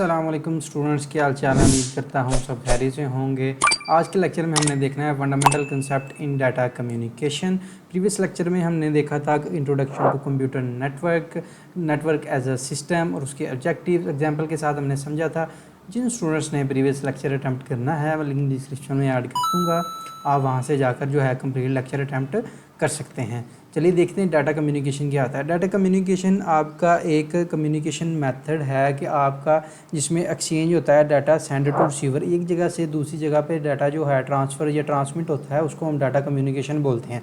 अस्सलाम वालेकुम स्टूडेंट्स, क्या हाल चाल है। उम्मीद करता हूँ सब खैरियत से होंगे। आज के लेक्चर में हमने देखना है fundamental concept in data communication. Previous lecture में हमने देखा था introduction to computer network as a system और उसके ऑब्जेक्टिव एग्जांपल के साथ हमने समझा था। जिन स्टूडेंट्स ने प्रीवियस लेक्चर अटैम्प्ट करना है मैं लिंक डिस्क्रिप्शन में ऐड कर दूँगा, आप वहाँ से जाकर जो है कंप्लीट लेक्चर अटैम्प्ट कर सकते हैं। चलिए देखते हैं डाटा कम्युनिकेशन क्या होता है। डाटा कम्युनिकेशन आपका एक कम्युनिकेशन मेथड है कि आपका जिसमें एक्सचेंज होता है डाटा सेंडर टू रिसीवर, एक जगह से दूसरी जगह पे डाटा जो है ट्रांसफ़र या ट्रांसमिट होता है, उसको हम डाटा कम्युनिकेशन बोलते हैं।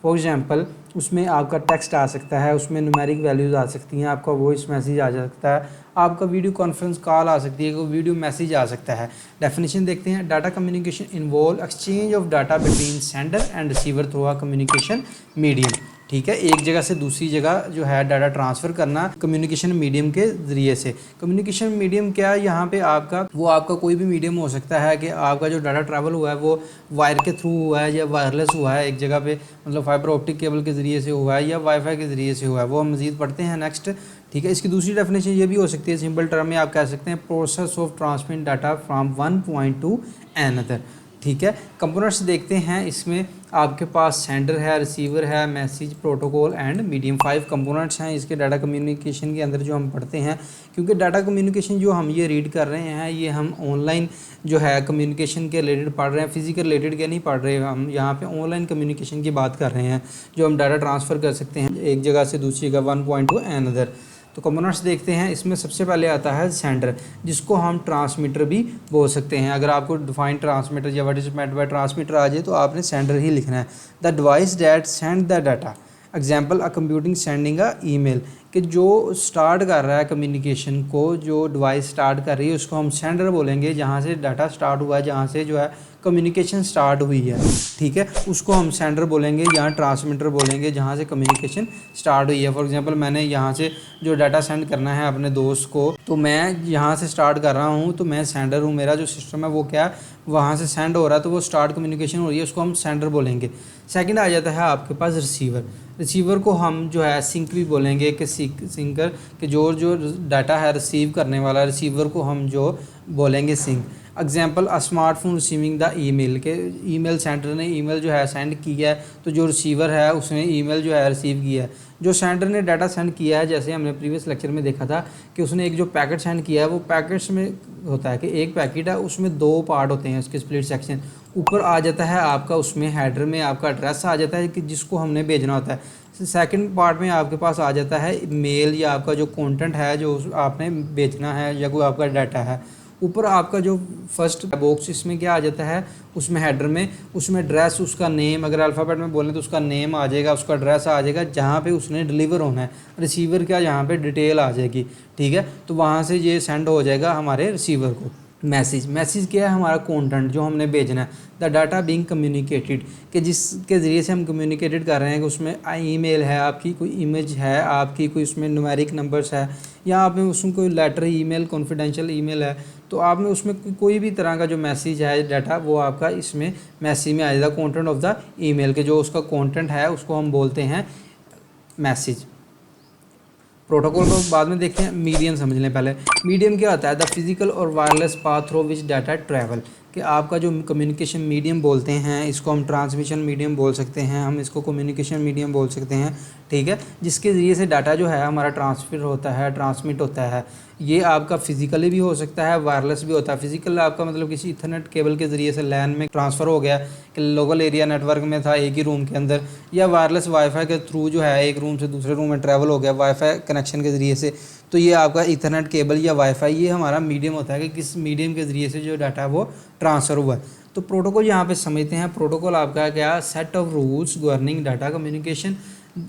फॉर एग्जांपल उसमें आपका टेक्स्ट आ सकता है, उसमें न्यूमेरिक वैल्यूज़ आ सकती हैं, आपका वॉइस मैसेज आ सकता है, आपका वीडियो कॉन्फ्रेंस कॉल आ सकती है, कोई वीडियो मैसेज आ सकता है। डेफिनेशन देखते हैं। Data communication involve exchange of data between sender and receiver through a communication medium. ठीक है, एक जगह से दूसरी जगह जो है डाटा ट्रांसफ़र करना कम्युनिकेशन मीडियम के ज़रिए से। कम्युनिकेशन मीडियम क्या है, यहाँ पे आपका कोई भी मीडियम हो सकता है कि आपका जो डाटा ट्रैवल हुआ है वो वायर के थ्रू हुआ है या वायरलेस हुआ है, एक जगह पे मतलब फाइबर ऑप्टिक केबल के ज़रिए से हुआ है या वाईफाई के ज़रिए से हुआ है, वो हम मज़ीद पढ़ते हैं नेक्स्ट। ठीक है, इसकी दूसरी डेफिनेशन ये भी हो सकती है, सिंपल टर्म में आप कह सकते हैं process of transmit data from one point two another. ठीक है, कंपोनेंट्स देखते हैं। इसमें आपके पास सेंडर है, रिसीवर है, message, protocol and medium, 5 components हैं इसके डाटा कम्युनिकेशन के अंदर जो हम पढ़ते हैं। क्योंकि डाटा कम्युनिकेशन जो हम ये रीड कर रहे हैं ये हम ऑनलाइन जो है कम्युनिकेशन के रिलेटेड पढ़ रहे हैं, फिजिकल रिलेटेड के नहीं पढ़ रहे, हम यहाँ पे ऑनलाइन कम्युनिकेशन की बात कर रहे हैं जो हम डाटा ट्रांसफ़र कर सकते हैं एक जगह से दूसरी जगह, वन पॉइंट टू अनदर। तो कंपोनेंट्स देखते हैं। इसमें सबसे पहले आता है सेंडर, जिसको हम ट्रांसमीटर भी बोल सकते हैं। अगर आपको डिफाइन ट्रांसमीटर या what is meant by transmitter आ जाए तो आपने सेंडर ही लिखना है। The device that send the data, example a computing sending a email, कि जो स्टार्ट कर रहा है कम्युनिकेशन को, जो डिवाइस स्टार्ट कर रही है उसको हम सेंडर बोलेंगे, जहाँ से डाटा स्टार्ट हुआ है, जहाँ से जो है कम्युनिकेशन स्टार्ट हुई है। ठीक है, उसको हम सेंडर बोलेंगे, यहाँ ट्रांसमीटर बोलेंगे जहाँ से कम्युनिकेशन स्टार्ट हुई है। फॉर एग्जांपल मैंने यहाँ से जो डाटा सेंड करना है अपने दोस्त को, तो मैं यहाँ से स्टार्ट कर रहा हूँ तो मैं सेंडर हूँ, मेरा जो सिस्टम है वो क्या वहाँ से सेंड हो रहा है, तो वो स्टार्ट कम्युनिकेशन हो रही है, उसको हम सेंडर बोलेंगे। सेकंड आ जाता है आपके पास रिसीवर। रिसीवर को हम जो है सिंक भी बोलेंगे कि सिंकर कि जो डाटा है रिसीव करने वाला, रिसीवर को हम जो बोलेंगे sink. Example a smartphone receiving the email, के ईमेल सेंडर ने ईमेल जो है सेंड किया है, तो जो रिसीवर है उसने ईमेल जो है रिसीव किया है। जो सेंडर ने डाटा सेंड किया है, जैसे हमने प्रीवियस लेक्चर में देखा था कि उसने एक जो पैकेट सेंड किया है, वो पैकेट्स में होता है कि एक पैकेट है उसमें 2 पार्ट होते हैं उसके स्प्लिट सेक्शन। ऊपर आ जाता है आपका उसमें हेडर में आपका एड्रेस आ जाता है कि जिसको हमने भेजना होता है। सेकंड पार्ट में आपके पास आ जाता है मेल या आपका जो कंटेंट है जो आपने भेजना है या कोई आपका डाटा है। ऊपर आपका जो फर्स्ट बॉक्स इसमें क्या आ जाता है, उसमें हेडर में उसमें एड्रेस, उसका नेम, अगर अल्फ़ाबेट में बोलें तो उसका नेम आ जाएगा, उसका एड्रेस आ जाएगा जहाँ पे उसने डिलीवर होना है। रिसीवर क्या यहाँ पे डिटेल आ जाएगी। ठीक है, तो वहाँ से ये सेंड हो जाएगा हमारे रिसीवर को। मैसेज क्या है, हमारा कंटेंट जो हमने भेजना है। द डाटा बीइंग कम्युनिकेटेड, कि जिसके ज़रिए से हम कम्युनिकेटेड कर रहे हैं कि उसमें ईमेल है, आपकी कोई इमेज है, आपकी कोई उसमें न्यूमेरिक नंबर्स है, या आपने उसमें कोई लेटर ईमेल कॉन्फिडेंशियल ईमेल है, तो आपने उसमें कोई भी तरह का जो मैसेज है डाटा वो आपका इसमें मैसेज में आ जाएगा। कंटेंट ऑफ द ईमेल, के जो उसका कंटेंट है उसको हम बोलते हैं मैसेज। प्रोटोकॉल को बाद में देखते हैं। मीडियम समझ लें पहले। मीडियम क्या होता है, द फिजिकल और wireless path through which data travel, कि आपका जो कम्युनिकेशन मीडियम बोलते हैं, इसको हम ट्रांसमिशन मीडियम बोल सकते हैं, हम इसको कम्युनिकेशन मीडियम बोल सकते हैं। ठीक है, जिसके ज़रिए से डाटा जो है हमारा ट्रांसफ़र होता है, ट्रांसमिट होता है। ये आपका फिजिकली भी हो सकता है, वायरलेस भी होता है। फिजिकल आपका मतलब किसी इथरनेट केबल के ज़रिए से लैन में ट्रांसफ़र हो गया कि लोकल एरिया नेटवर्क में था एक ही रूम के अंदर, या वायरलेस वाईफाई के थ्रू जो है एक रूम से दूसरे रूम में ट्रैवल हो गया वाईफाई कनेक्शन के ज़रिए से। तो ये आपका इथरनेट केबल या वाईफाई, ये हमारा मीडियम होता है कि किस मीडियम के ज़रिए से जो डाटा है वो ट्रांसफ़र हुआ है। तो प्रोटोकॉल यहाँ पे समझते हैं। प्रोटोकॉल आपका क्या, set of rules governing data communication.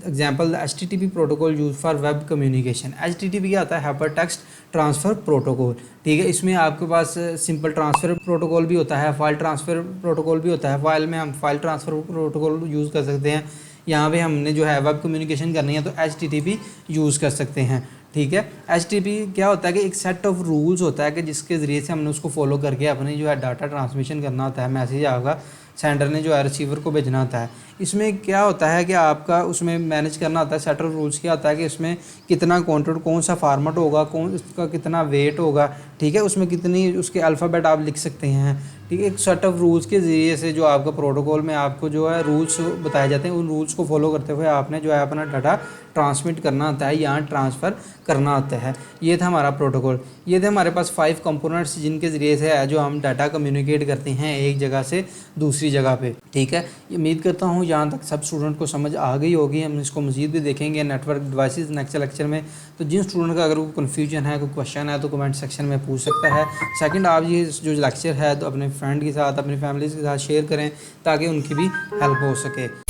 Example HTTP protocol use for web communication. HTTP क्या होता है, हाइपर टेक्स्ट ट्रांसफ़र प्रोटोकॉल। ठीक है, इसमें आपके पास सिंपल ट्रांसफ़र प्रोटोकॉल भी होता है, फाइल ट्रांसफ़र प्रोटोकॉल भी होता है। फाइल में हम फाइल ट्रांसफ़र प्रोटोकॉल यूज़ कर सकते हैं। यहाँ पे हमने जो है वेब कम्युनिकेशन करनी है तो HTTP यूज़ कर सकते हैं। ठीक है, HTTP क्या होता है कि एक सेट ऑफ रूल्स होता है कि जिसके ज़रिए से हमने उसको फॉलो करके अपनी जो है डाटा ट्रांसमिशन करना होता है। मैसेज आपका सेंडर ने जो है रिसीवर को भेजना होता है। इसमें क्या होता है कि आपका उसमें मैनेज करना होता है। सेट ऑफ रूल्स क्या होता है कि उसमें कितना कंटेंट, कौन सा फॉर्मेट होगा, कौन उसका कितना वेट होगा, ठीक है, उसमें कितनी उसके अल्फ़ाबेट आप लिख सकते हैं, ठीक है। एक सेट ऑफ रूल्स के ज़रिए से जो आपका प्रोटोकॉल में आपको जो है रूल्स बताए जाते हैं, उन रूल्स को फॉलो करते हुए आपने जो है अपना डाटा ट्रांसमिट करना होता है या ट्रांसफ़र करना होता है। ये था हमारा प्रोटोकॉल। ये थे हमारे पास 5 कंपोनेंट्स जिनके ज़रिए से है जो हम डाटा कम्युनिकेट करते हैं एक जगह से दूसरी जगह पे, ठीक है। उम्मीद करता हूँ यहाँ तक सब स्टूडेंट को समझ आ गई होगी। हम इसको मज़ीद भी देखेंगे नेटवर्क डिवाइसेस नेक्स्ट लेक्चर में। तो जिन स्टूडेंट का अगर कोई कन्फ्यूजन है, कोई क्वेश्चन है, तो कमेंट सेक्शन में पूछ सकता है। सेकंड, आप ये जो लेक्चर है तो अपने फ्रेंड के साथ, अपनी फैमिली के साथ शेयर करें ताकि उनकी भी हेल्प हो सके।